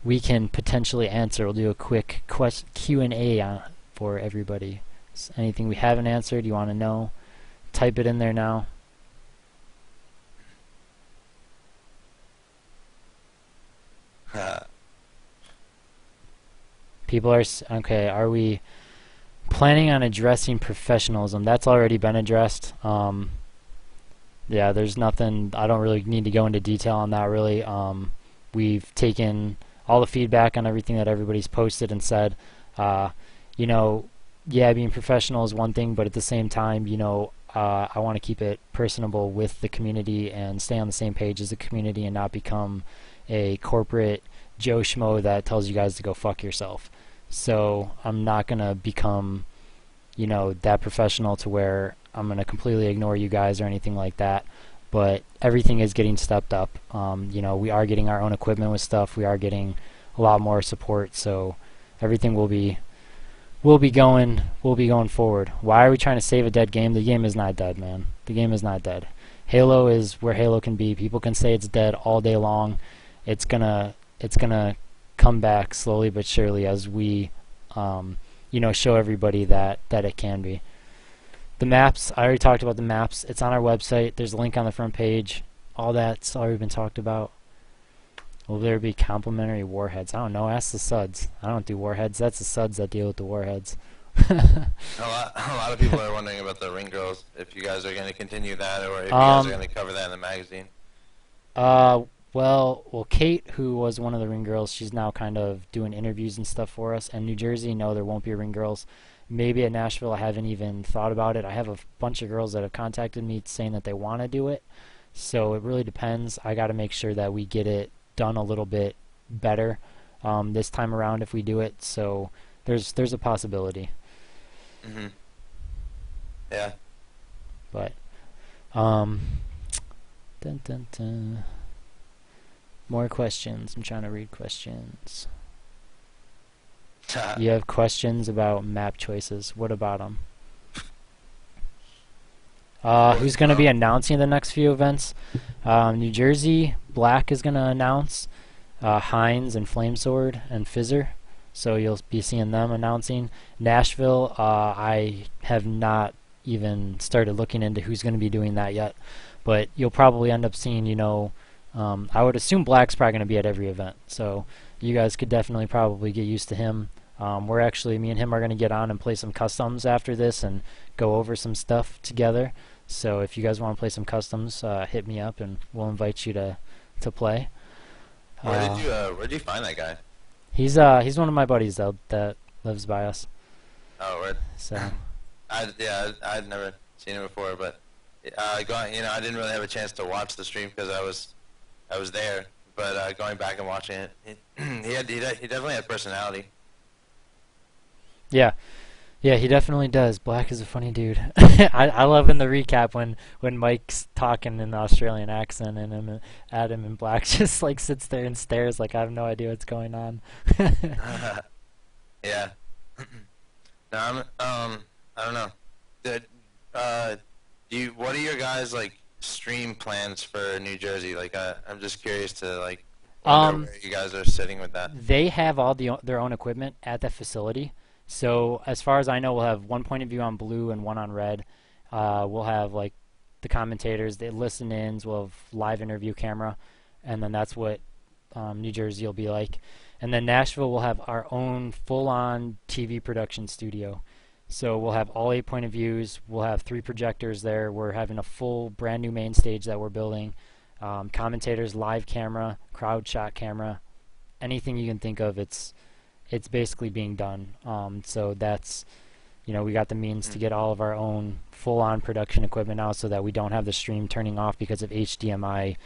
we can potentially answer? We'll do a quick Q&A for everybody. Anything we haven't answered, you want to know, type it in there now. People are okay. Are we planning on addressing professionalism? That's already been addressed. Yeah, there's nothing. I don't really need to go into detail on that. Really, we've taken all the feedback on everything that everybody's posted and said. Uh, you know, yeah, being professional is one thing, but at the same time, you know, I want to keep it personable with the community and stay on the same page as the community and not become a corporate Joe Schmo that tells you guys to go fuck yourself. So I'm not gonna become, you know, that professional to where I'm gonna completely ignore you guys or anything like that. But everything is getting stepped up. You know, we are getting our own equipment with stuff. We are getting a lot more support. So everything will be going forward. Why are we trying to save a dead game? The game is not dead, man. The game is not dead. Halo is where Halo can be. People can say it's dead all day long. It's gonna come back slowly but surely as we you know, show everybody that it can be. The maps, I already talked about the maps. It's on our website. There's a link on the front page. All that's already been talked about. Will there be complimentary warheads? I don't know. Ask the suds. I don't do warheads. That's the suds that deal with the warheads. a lot of people are wondering about the ring girls. If you guys are going to continue that, or if you guys are going to cover that in the magazine. Well, Kate, who was one of the ring girls, she's now kind of doing interviews and stuff for us. And New Jersey, no, there won't be ring girls. Maybe at Nashville, I haven't even thought about it. I have a bunch of girls that have contacted me saying that they want to do it. So it really depends. I got to make sure that we get it done a little bit better this time around if we do it. So there's a possibility. Mhm. Yeah. But dun, dun, dun. More questions. I'm trying to read questions. You have questions about map choices. What about them? Who's going to be announcing the next few events? New Jersey, Black is going to announce. Hines and Flamesword and Fizzer. So you'll be seeing them announcing. Nashville, I have not even started looking into who's going to be doing that yet. But you'll probably end up seeing, you know, I would assume Black's probably going to be at every event. So you guys could definitely probably get used to him. Me and him are going to get on and play some customs after this and go over some stuff together. So if you guys want to play some customs, hit me up and we'll invite you to play. Where did you find that guy? He's one of my buddies that lives by us. Oh, right. So I'd never seen him before, but you know, I didn't really have a chance to watch the stream because I was there. But going back and watching it, he definitely had personality. yeah, he definitely does. Black is a funny dude. I love in the recap when Mike's talking in the Australian accent and Adam and Black just like sits there and stares like I have no idea what's going on. Yeah. No, I don't know. Did, what are your guys like stream plans for New Jersey? Like, I'm just curious to like wonder where you guys are sitting with that. They have all their own equipment at the facility. So as far as I know, we'll have one point of view on blue and one on red. We'll have like the commentators, the listen-ins. We'll have live interview camera, and then that's what New Jersey will be like. And then Nashville will have our own full-on TV production studio. So we'll have all 8 point of views. We'll have 3 projectors there. We're having a full brand new main stage that we're building. commentators, live camera, crowd shot camera, anything you can think of. It's basically being done. So that's, we got the means to Mm. get all of our own full-on production equipment now, so that we don't have the stream turning off because of HDMI,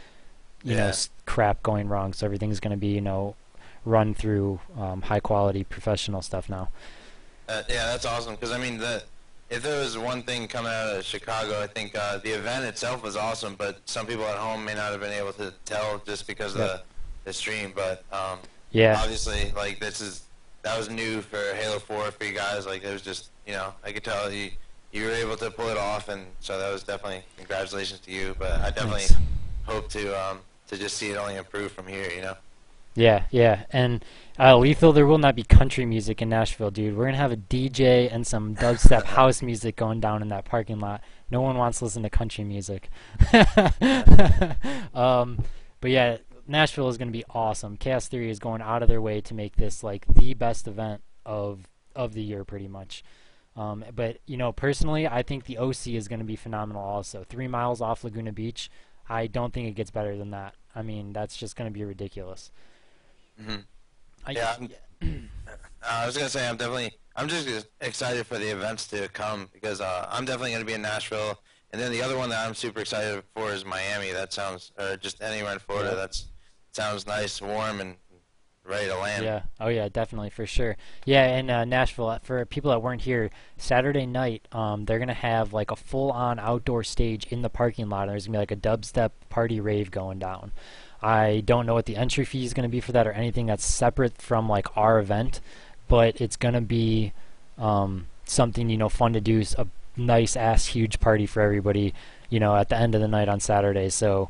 Yeah. crap going wrong. So everything's going to be, run through high-quality professional stuff now. Yeah, that's awesome. Because I mean, if there was one thing coming out of Chicago, I think the event itself was awesome. But some people at home may not have been able to tell just because of Yep. the stream. But Yeah. obviously, like that was new for Halo 4 for you guys. Like it was just, I could tell you were able to pull it off, and so that was definitely congratulations to you. But I definitely Thanks. hope to just see it only improve from here. Yeah, yeah. And Lethal, there will not be country music in Nashville, dude. We're going to have a DJ and some dubstep house music going down in that parking lot. No one wants to listen to country music. um, but yeah, Nashville is going to be awesome. Chaos Theory is going out of their way to make this like the best event of the year, pretty much. But personally, I think the OC is going to be phenomenal. Also, 3 miles off Laguna Beach, I don't think it gets better than that. I mean, that's just going to be ridiculous. Hmm. I, Yeah, I was gonna say I'm just excited for the events to come because I'm definitely gonna be in Nashville, and then the other one that I'm super excited for is Miami. That sounds, or just anywhere in Florida. Yep. Sounds nice, warm, and ready to land. Yeah. Oh yeah, definitely for sure. Yeah, and Nashville, for people that weren't here, Saturday night, they're gonna have like a full-on outdoor stage in the parking lot, and there's gonna be like a dubstep party rave going down. I don't know what the entry fee is gonna be for that or anything that's separate from like our event, but it's gonna be something fun to do. A nice ass huge party for everybody, at the end of the night on Saturday. So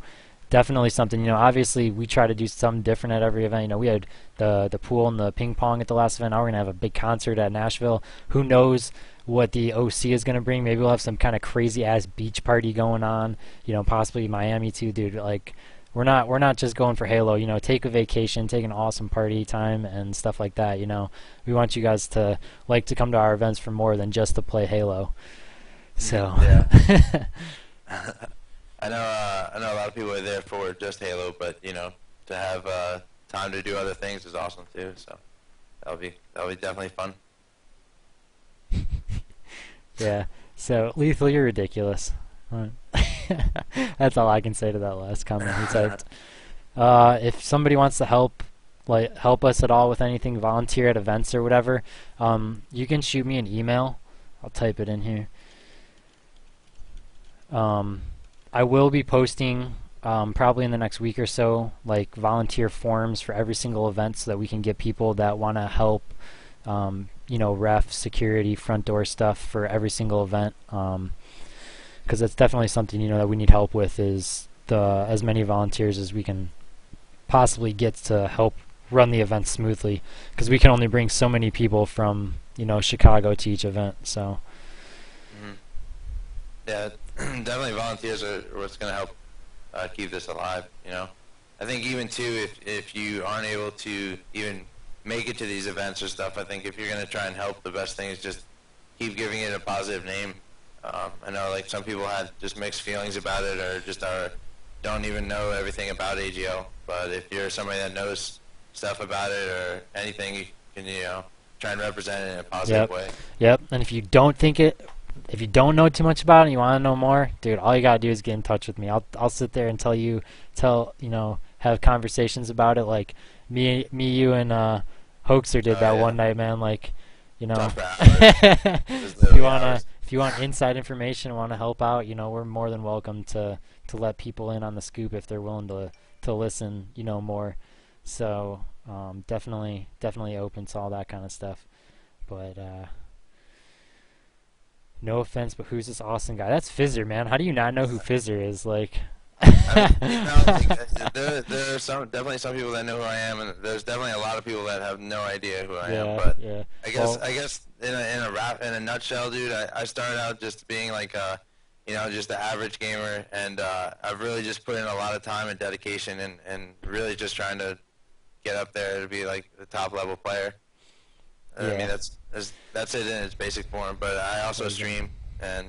definitely something. Obviously we try to do something different at every event. We had the pool and the ping pong at the last event. Now we're gonna have a big concert at Nashville. Who knows what the OC is gonna bring? Maybe we'll have some kind of crazy ass beach party going on. Possibly Miami too, dude. Like we're not just going for Halo. Take a vacation, take an awesome party time and stuff like that. We want you guys to like to come to our events for more than just to play Halo. So. Yeah. I know a lot of people are there for just Halo, but to have time to do other things is awesome too. So that'll be definitely fun. Yeah. So Lethal, you're ridiculous. Alright. That's all I can say to that last comment he typed. If somebody wants to help us at all with anything, volunteer at events or whatever, you can shoot me an email. I'll type it in here. I will be posting probably in the next week or so, like volunteer forms for every single event, so that we can get people that want to help, ref, security, front door stuff for every single event. Because that's definitely something that we need help with, is as many volunteers as we can possibly get to help run the event smoothly. Because we can only bring so many people from Chicago to each event. So. Hmm. Yeah, definitely volunteers are what's going to help keep this alive. I think even too, if you aren't able to even make it to these events or stuff, I think if you're going to try and help, the best thing is just keep giving it a positive name. I know like some people had just mixed feelings about it, or just don't even know everything about AGL. But if you're somebody that knows stuff about it or anything, you can try and represent it in a positive Yep. way. Yep. And if you don't know too much about it and you want to know more, dude, all you gotta do is get in touch with me. I'll sit there and have conversations about it, like you and Hoaxer did Oh that yeah, one night, man. Like, talk for hours. Just if you literally wanna hours. if you want inside information, want to help out, we're more than welcome to let people in on the scoop if they're willing to listen, more. So definitely open to all that kind of stuff. But no offense, but who's this Austin guy? That's Fizzer, man. How do you not know who Fizzer is? Like, I mean, like, there are definitely some people that know who I am, and there's definitely a lot of people that have no idea who I am. yeah, But yeah. Well, I guess in a nutshell, dude, I started out just being like just the average gamer, and I've really just put in a lot of time and dedication, and really just trying to get up there to be like the top level player. I mean, yeah. that's it in its basic form. But I also There you go. stream, and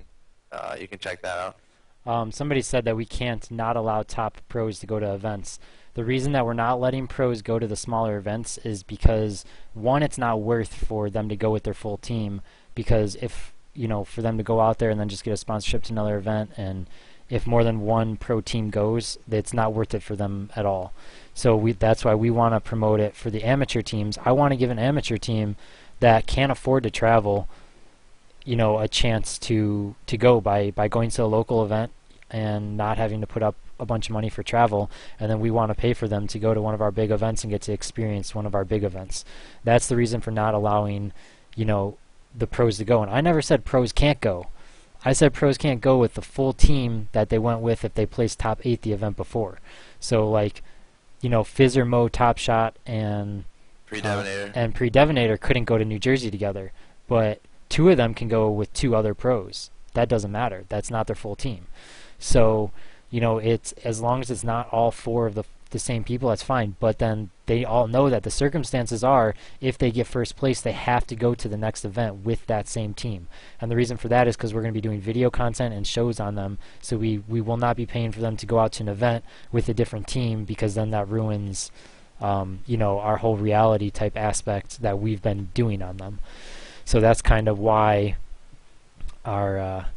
you can check that out. Somebody said that we can't not allow top pros to go to events. The reason that we're not letting pros go to the smaller events is because one, it's not worth for them to go with their full team, because if for them to go out there and then just get a sponsorship to another event, and if more than one pro team goes, it's not worth it for them at all. So that's why we want to promote it for the amateur teams. I want to give an amateur team that can't afford to travel, a chance to go by going to a local event and not having to put up a bunch of money for travel, and then we want to pay for them to go to one of our big events and get to experience one of our big events. That's the reason for not allowing, the pros to go. And I never said pros can't go. I said pros can't go with the full team that they went with if they placed top 8 the event before. So like, Fizz or Mo, Top Shot, and Pre-Devinator couldn't go to New Jersey together, but 2 of them can go with 2 other pros. That doesn't matter. That's not their full team. So, it's as long as it's not all 4 of the same people, that's fine. But then they all know that the circumstances are, if they get first place, they have to go to the next event with that same team. And the reason for that is because we're going to be doing video content and shows on them. So we will not be paying for them to go out to an event with a different team, because then that ruins, our whole reality type aspect that we've been doing on them. So that's kind of why our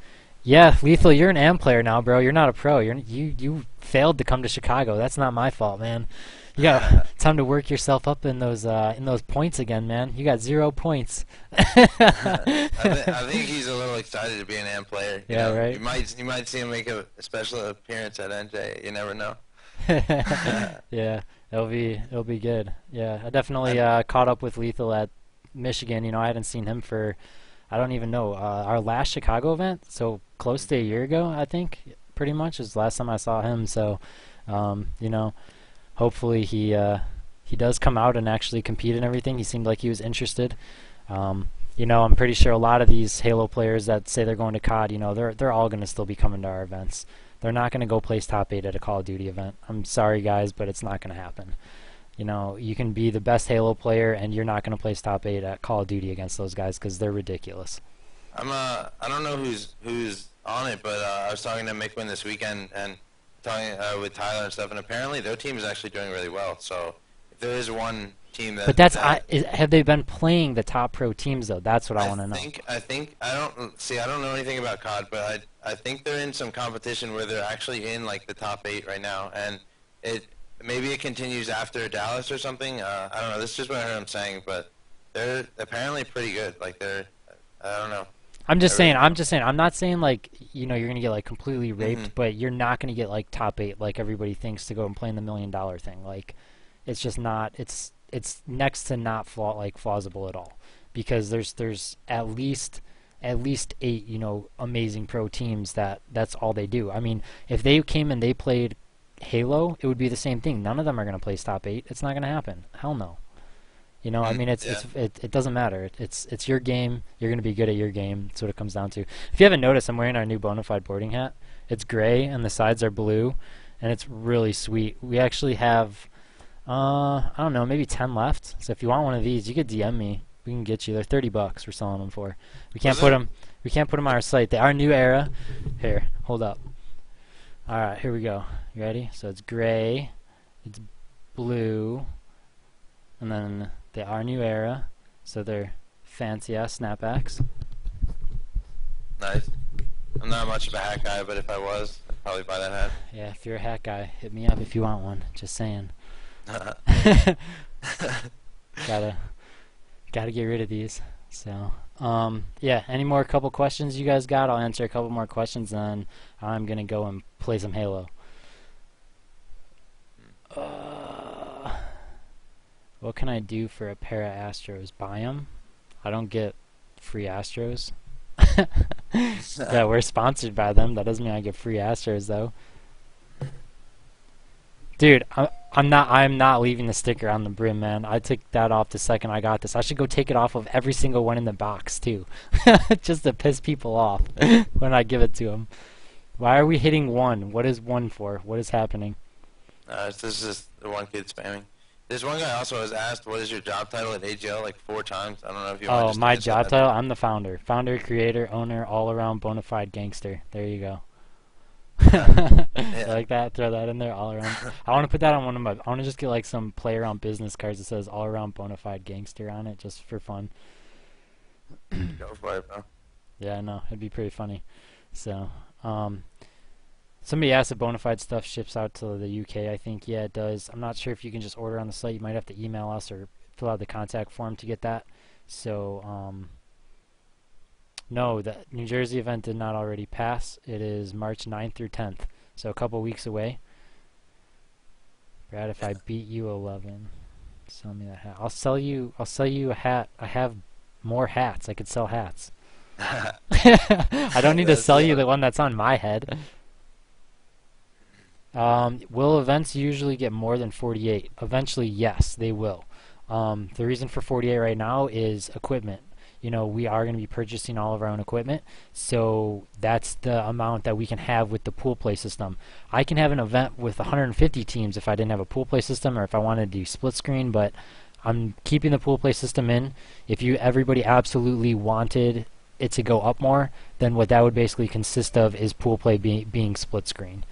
yeah, Lethal, you're an AM player now, bro. You're not a pro. You failed to come to Chicago. That's not my fault, man. You got time to work yourself up in those points again, man. You got 0 points. I think he's a little excited to be an AM player. Yeah, right. You might see him make a special appearance at NJ. You never know. Yeah, it'll be good. Yeah, I definitely caught up with Lethal at Michigan. I hadn't seen him for, I don't even know, our last Chicago event, so close to a year ago, I think, pretty much, is the last time I saw him. So, hopefully he does come out and actually compete and everything. He seemed like he was interested. I'm pretty sure a lot of these Halo players that say they're going to COD, they're all going to still be coming to our events. They're not going to go place top 8 at a Call of Duty event. I'm sorry, guys, but it's not going to happen. You can be the best Halo player and you're not going to place top 8 at Call of Duty against those guys, because they're ridiculous. I don't know who's on it, but I was talking to Mick this weekend and talking with Tyler and stuff, and apparently their team is actually doing really well. So if there is one team that... But have they been playing the top pro teams, though? That's what I want to know. I don't know anything about COD, but I think they're in some competition where they're actually in like the top 8 right now, and maybe it continues after Dallas or something. I don't know. This is just what I heard him saying, but they're apparently pretty good. Like I don't know. I'm just saying. I'm not saying like you're gonna get like completely raped, but you're not gonna get like top 8 like everybody thinks to go and play in the $1 million thing. Like, it's just not. It's next to not plausible at all, because there's at least 8 amazing pro teams that's all they do. I mean, if they came and they played Halo, it would be the same thing. None of them are going to place top 8. It's not going to happen. Hell no. I mean, it doesn't matter. It's your game. You're going to be good at your game. That's what it comes down to. If you haven't noticed, I'm wearing our new Bonafide boarding hat. It's gray and the sides are blue, and it's really sweet. We actually have, I don't know, maybe 10 left. So if you want one of these, you could DM me. We can get you. They're $30. We're selling them for. We can't put them on our site. They are new era. Here, hold up. All right, here we go. You ready? So it's gray, it's blue, and then they are new era, so they're fancy ass snapbacks. Nice. I'm not much of a hat guy, but if I was, I'd probably buy that hat. Yeah, if you're a hat guy, hit me up if you want one. Just saying. Gotta get rid of these. So, yeah. Any more couple questions you guys got? I'll answer a couple more questions, then I'm gonna go and play some Halo. What can I do for a pair of Astros? Buy them? I don't get free Astros. Yeah, we're sponsored by them. That doesn't mean I get free Astros, though. Dude, I'm not leaving the sticker on the brim, man. I took that off the second I got this. I should go take it off of every single one in the box, too. Just to piss people off when I give it to them. Why are we hitting 1? What is 1 for? What is happening? This is just the one kid spamming. There's one guy also was asked, what is your job title at AGL, like 4 times. I don't know if you want to just my answer job that. title? I'm the founder. Founder, creator, owner, all-around bona fide gangster. There you go. You Yeah. like that? Throw that in there all around. I want to put that on one of my. I want to just get like some play around business cards that says all around bona fide gangster on it, just for fun. Go for it, bro. Yeah, I know. It'd be pretty funny. So, um, somebody asked if Bonafide stuff ships out to the UK. I think yeah, it does. I'm not sure if you can just order on the site. You might have to email us or fill out the contact form to get that. So no, the New Jersey event did not already pass. It is March 9th through 10th, so a couple weeks away. Brad, if I beat you 11, sell me that hat. I'll sell you. I'll sell you a hat. I have more hats. I could sell hats. I don't need to That's sell you the one that's on my head. Will events usually get more than 48? Eventually, yes, they will. The reason for 48 right now is equipment. You know, we are going to be purchasing all of our own equipment, so that's the amount that we can have with the pool play system. I can have an event with 150 teams if I didn't have a pool play system or if I wanted to do split screen, but I'm keeping the pool play system in. If everybody absolutely wanted it to go up more, then what that would basically consist of is pool play being split screen.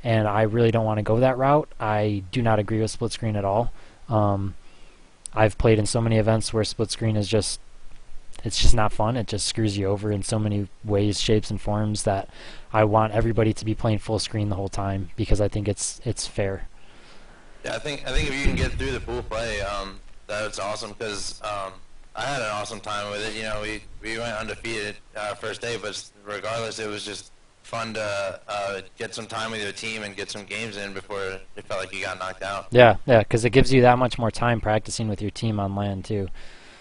And I really don't want to go that route. I do not agree with split screen at all. I've played in so many events where split screen is just it's just not fun. It just screws you over in so many ways, shapes, and forms that I want everybody to be playing full screen the whole time because I think it's fair. Yeah, I think if you can get through the pool play, that's awesome because I had an awesome time with it. You know, we went undefeated first day, but regardless, it was just fun to get some time with your team and get some games in before it felt like you got knocked out. Yeah, yeah, because it gives you that much more time practicing with your team on land too.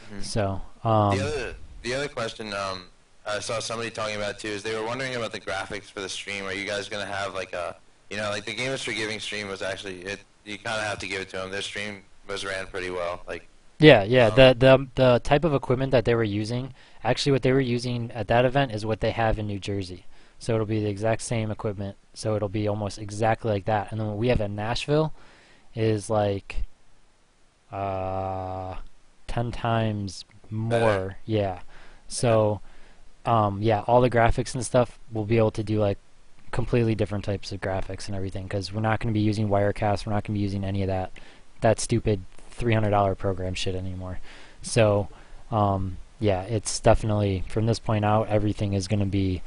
Hmm. So, The other question I saw somebody talking about too is they were wondering about the graphics for the stream. Are you guys gonna have like a, you know, like the Gamers for Giving stream was actually it. You kind of have to give it to them. Their stream was ran pretty well. Like, yeah, yeah. um, The type of equipment that they were using, actually, what they were using at that event is what they have in New Jersey. So it'll be the exact same equipment. So it'll be almost exactly like that. And then what we have in Nashville is like 10 times better. more. Yeah. So yeah, all the graphics and stuff we'll be able to do like completely different types of graphics and everything because we're not going to be using Wirecast. We're not going to be using any of that stupid $300 program shit anymore. So yeah, it's definitely from this point out everything is going to be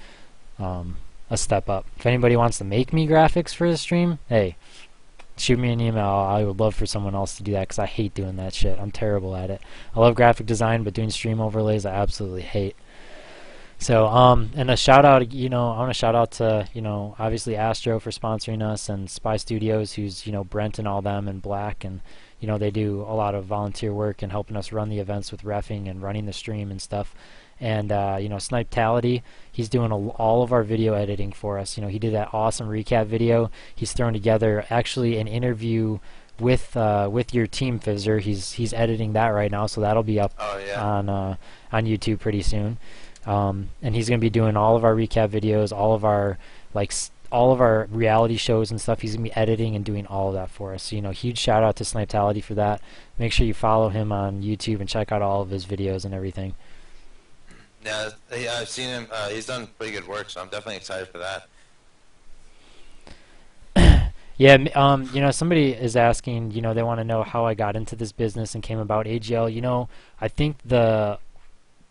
a step up. If anybody wants to make me graphics for the stream, hey, shoot me an email. I would love for someone else to do that because I hate doing that shit. I'm terrible at it. I love graphic design, but doing stream overlays I absolutely hate. So, and a shout out, you know, I want to shout out to, you know, obviously Astro for sponsoring us and Spy Studios, who's, you know, Brent and all them and Black, and, you know, they do a lot of volunteer work and helping us run the events with reffing and running the stream and stuff. And, you know, Snipetality, he's doing all of our video editing for us. You know, he did that awesome recap video. He's thrown together actually an interview with your team, Fizzer. He's editing that right now, so that'll be up Oh yeah. on YouTube pretty soon. And he's going to be doing all of our recap videos, all of our all of our reality shows and stuff. He's going to be editing and doing all of that for us. So, you know, huge shout out to Snipetality for that. Make sure you follow him on YouTube and check out all of his videos and everything. Yeah, I've seen him. He's done pretty good work, so I'm definitely excited for that. Yeah, you know, somebody is asking, you know, they want to know how I got into this business and came about AGL. You know, I think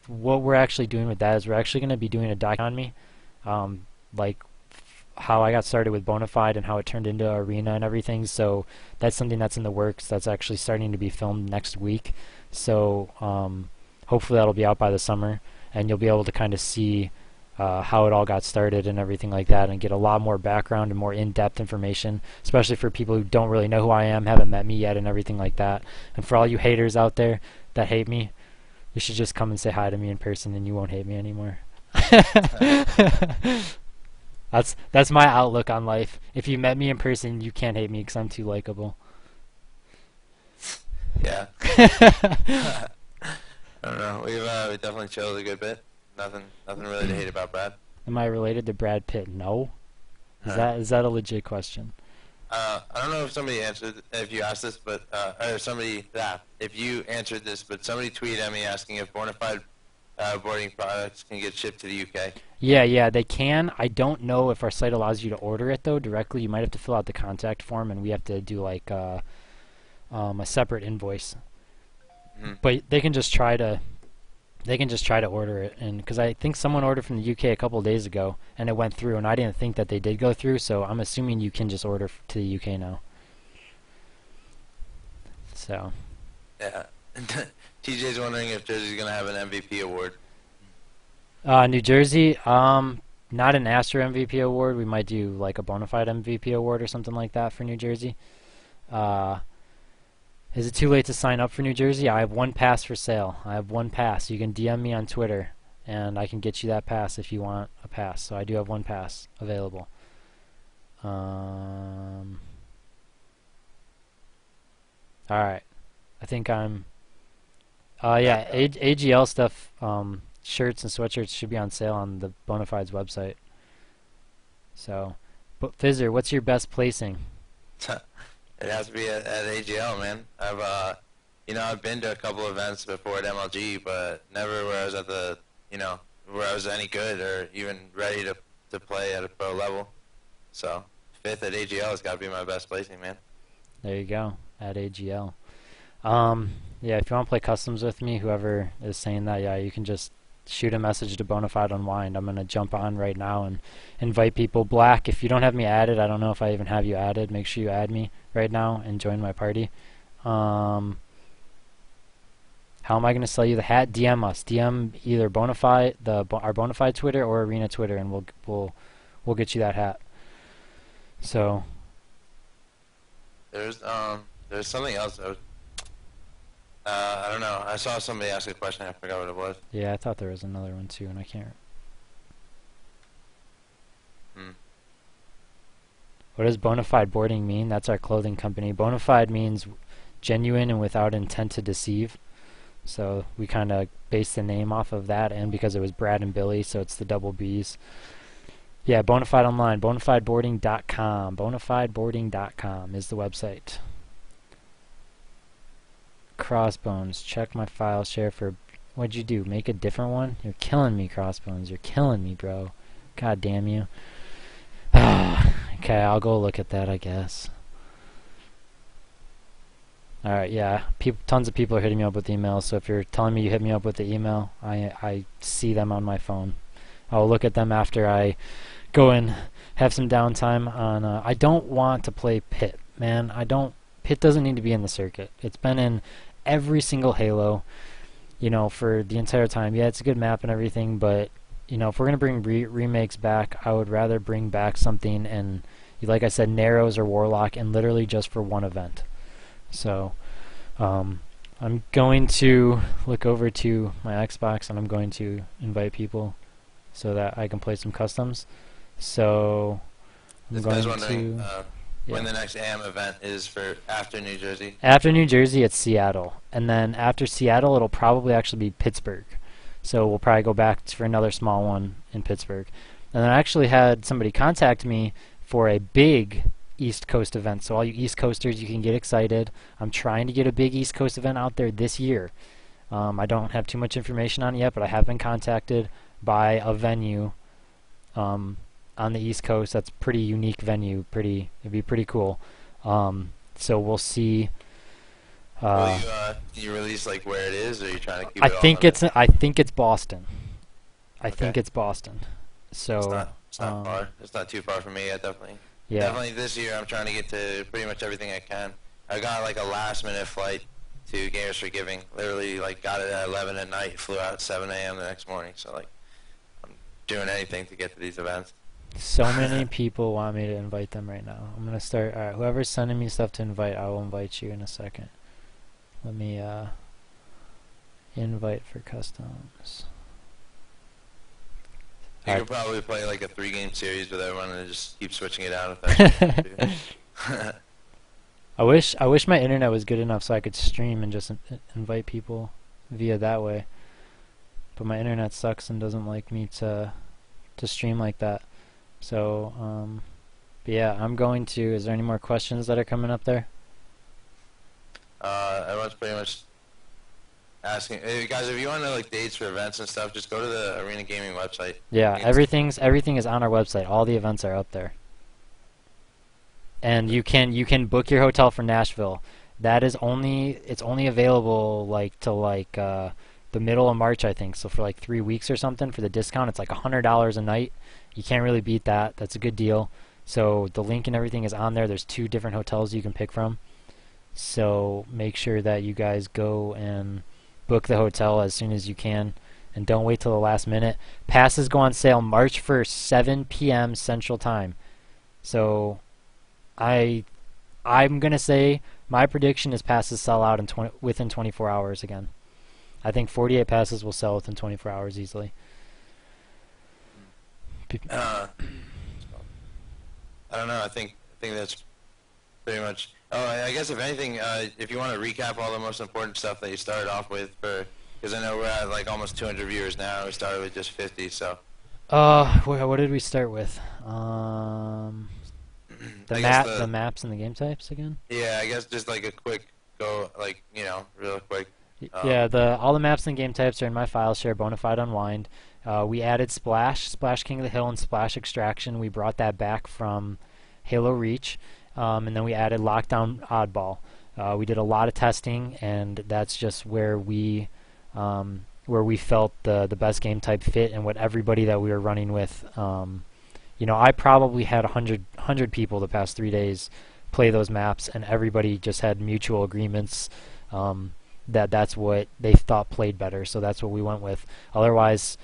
what we're actually doing with that is we're actually going to be doing a doc on me, like how I got started with Bonafide and how it turned into Arena and everything. So that's something that's in the works. That's actually starting to be filmed next week. So hopefully that'll be out by the summer, and you'll be able to kind of see how it all got started and everything like that, and get a lot more background and more in-depth information, especially for people who don't really know who I am, haven't met me yet, and everything like that. And for all you haters out there that hate me, you should just come and say hi to me in person, and you won't hate me anymore. That's my outlook on life. If you met me in person, you can't hate me because I'm too likable. Yeah. I don't know. We definitely chilled a good bit. Nothing really to hate about Brad. Am I related to Brad Pitt? No. Is that a legit question? I don't know if somebody answered, if you asked this, but or somebody, if you answered this, but somebody tweeted at me asking if Bonafide boarding products can get shipped to the UK. Yeah, they can. I don't know if our site allows you to order it though directly. You might have to fill out the contact form, and we have to do like a separate invoice. Hmm. But they can just try to order it, and because I think someone ordered from the UK a couple of days ago, and it went through, and I didn't think that they did go through, so I'm assuming you can just order to the UK now. So, Yeah. TJ's wondering if Jersey's gonna have an MVP award. New Jersey, not an Astro MVP award. We might do like a bona fide MVP award or something like that for New Jersey. Uh, is it too late to sign up for New Jersey? I have one pass for sale. I have one pass. You can DM me on Twitter, and I can get you that pass if you want a pass. So I do have one pass available. All right. I think I'm. Yeah, AGL stuff, shirts and sweatshirts should be on sale on the Bonafides website. So, but Fizzer, what's your best placing? It has to be at AGL, man. I've been to a couple events before at MLG, but never where I was at where I was any good or even ready to play at a pro level. So, fifth at AGL has got to be my best placing, man. There you go, at AGL. Yeah, if you want to play customs with me, whoever is saying that, yeah, you can just shoot a message to Bonafide Unwind. I'm gonna jump on right now and invite people. Black, if you don't have me added, I don't know if I even have you added. Make sure you add me right now and join my party. How am I gonna sell you the hat? DM us. DM either Bonafide, our Bonafide Twitter or Arena Twitter, and we'll get you that hat. So There's something else. I don't know. I saw somebody ask a question. I forgot what it was. yeah, I thought there was another one too, and I can't. Hmm. What does Bonafide boarding mean? That's our clothing company. Bonafide means genuine and without intent to deceive. So we kind of based the name off of that, and because it was Brad and Billy, so it's the double B's. Yeah, Bonafide Online, bonafideboarding.com. Bonafideboarding.com is the website. Crossbones, check my file share for... What'd you do? Make a different one? You're killing me, Crossbones. You're killing me, bro. God damn you. Okay, I'll go look at that, I guess. Alright, yeah. Tons of people are hitting me up with emails, so if you're telling me you hit me up with the email, I see them on my phone. I'll look at them after I go and have some downtime on... I don't want to play Pit, man. Pit doesn't need to be in the circuit. It's been in every single Halo, for the entire time. Yeah, it's a good map and everything, but, if we're going to bring remakes back, I would rather bring back something and, like I said, Narrows or Warlock, and literally just for one event. So, I'm going to look over to my Xbox and I'm going to invite people so that I can play some customs. So, I'm This going guy's wondering to... when the next AM event is for after New Jersey. After New Jersey, it's Seattle. And then after Seattle, it'll probably actually be Pittsburgh. So we'll probably go back for another small one in Pittsburgh. And then I actually had somebody contact me for a big East Coast event. So all you East Coasters, you can get excited. I'm trying to get a big East Coast event out there this year. I don't have too much information on it yet, but I have been contacted by a venue on the East Coast. That's pretty unique venue. It'd be pretty cool. So we'll see. Will you release like where it is, or are you trying to keep I it all think under? I think it's Boston. I Okay. think it's Boston. So It's not far. It's not too far from me yet, definitely. yeah. Definitely this year I'm trying to get to pretty much everything I can. I got like a last minute flight to Gamers for Giving. Literally like got it at 11 at night, flew out at 7 a.m. the next morning. So like I'm doing anything to get to these events. So many people want me to invite them right now. I'm gonna start. All right, whoever's sending me stuff to invite, I will invite you in a second. Let me invite for customs. You could probably play like a 3-game series with everyone and just keep switching it out if that's what you do. I wish my internet was good enough so I could stream and just invite people via that way. But my internet sucks and doesn't like me to stream like that. So, but yeah, I'm going to... Is there any more questions that are coming up there? Everyone's pretty much asking, hey, guys, if you want to know like dates for events and stuff, just go to the Arena Gaming website. Yeah, It's everything is on our website. All the events are up there. And you can book your hotel for Nashville. That is only it's only available like till like the middle of March, I think. So for like 3 weeks or something for the discount, it's like $100 a night. You can't really beat that. That's a good deal. So the link and everything is on there. There's 2 different hotels you can pick from. So make sure that you guys go and book the hotel as soon as you can, and don't wait till the last minute. Passes go on sale March 1st, 7 p.m. Central Time. So I I'm gonna say my prediction is passes sell out in within 24 hours again. I think 48 passes will sell within 24 hours easily. uh, I don't know. I think that's pretty much. Oh, I guess if anything, if you want to recap all the most important stuff that you started off with, for because I know we're at like almost 200 viewers now. We started with just 50, so What did we start with? I guess The maps and the game types again. yeah, I guess just like a quick go, like real quick. Yeah, Um, the all the maps and game types are in my file share Bonafide Unwind. We added Splash King of the Hill, and Splash Extraction. We brought that back from Halo Reach, and then we added Lockdown Oddball. We did a lot of testing, and that's just where we felt the best game type fit and what everybody that we were running with. I probably had 100 people the past 3 days play those maps, and everybody just had mutual agreements that that's what they thought played better. So that's what we went with. Otherwise,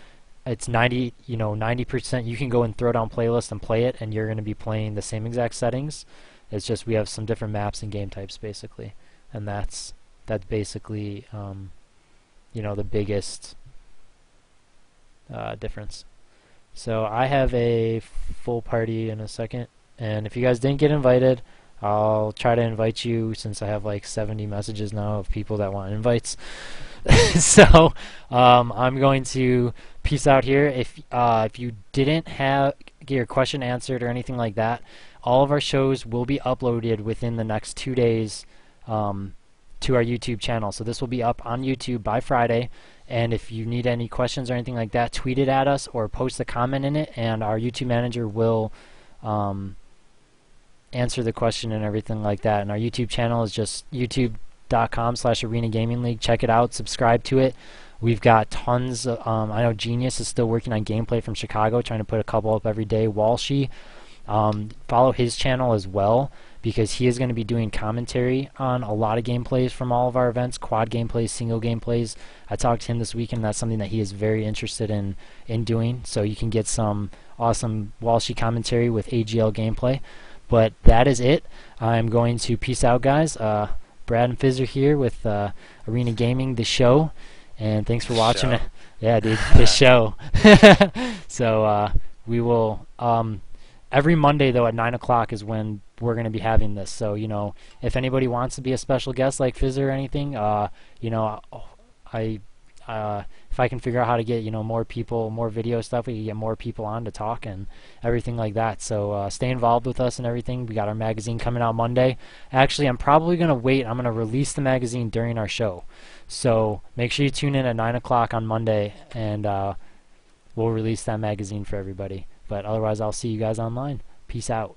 it's 90%. You can go and throw down playlist and play it, and you're going to be playing the same exact settings. It's just we have some different maps and game types basically, and that's basically the biggest difference. So I have a full party in a second, and if you guys didn't get invited, I'll try to invite you since I have like 70 messages now of people that want invites. So I'm going to peace out here. If you didn't get your question answered or anything like that, all of our shows will be uploaded within the next 2 days to our YouTube channel. So this will be up on YouTube by Friday. And if you need any questions or anything like that, tweet it at us or post a comment in it, and our YouTube manager will answer the question and everything like that. And our YouTube channel is just youtube.com/Arena Gaming League. Check it out, subscribe to it. We've got tons of, I know Genius is still working on gameplay from Chicago, trying to put a couple up every day. Walshy, follow his channel as well, because he is going to be doing commentary on a lot of gameplays from all of our events, quad gameplays, single gameplays. I talked to him this weekend. That's something that he is very interested in doing. So you can get some awesome Walshy commentary with AGL gameplay. But that is it. I'm going to peace out, guys. Brad and Fizz are here with Arena Gaming, the show. And thanks for watching it. Yeah, dude, the show. So we will... every Monday, though, at 9 o'clock is when we're going to be having this. So, if anybody wants to be a special guest like Fizz or anything, if I can figure out how to get, more people, more video stuff, we can get more people on to talk and everything like that. So stay involved with us and everything. We got our magazine coming out Monday. Actually, I'm probably going to wait. I'm going to release the magazine during our show. So make sure you tune in at 9 o'clock on Monday, and we'll release that magazine for everybody. But otherwise, I'll see you guys online. Peace out.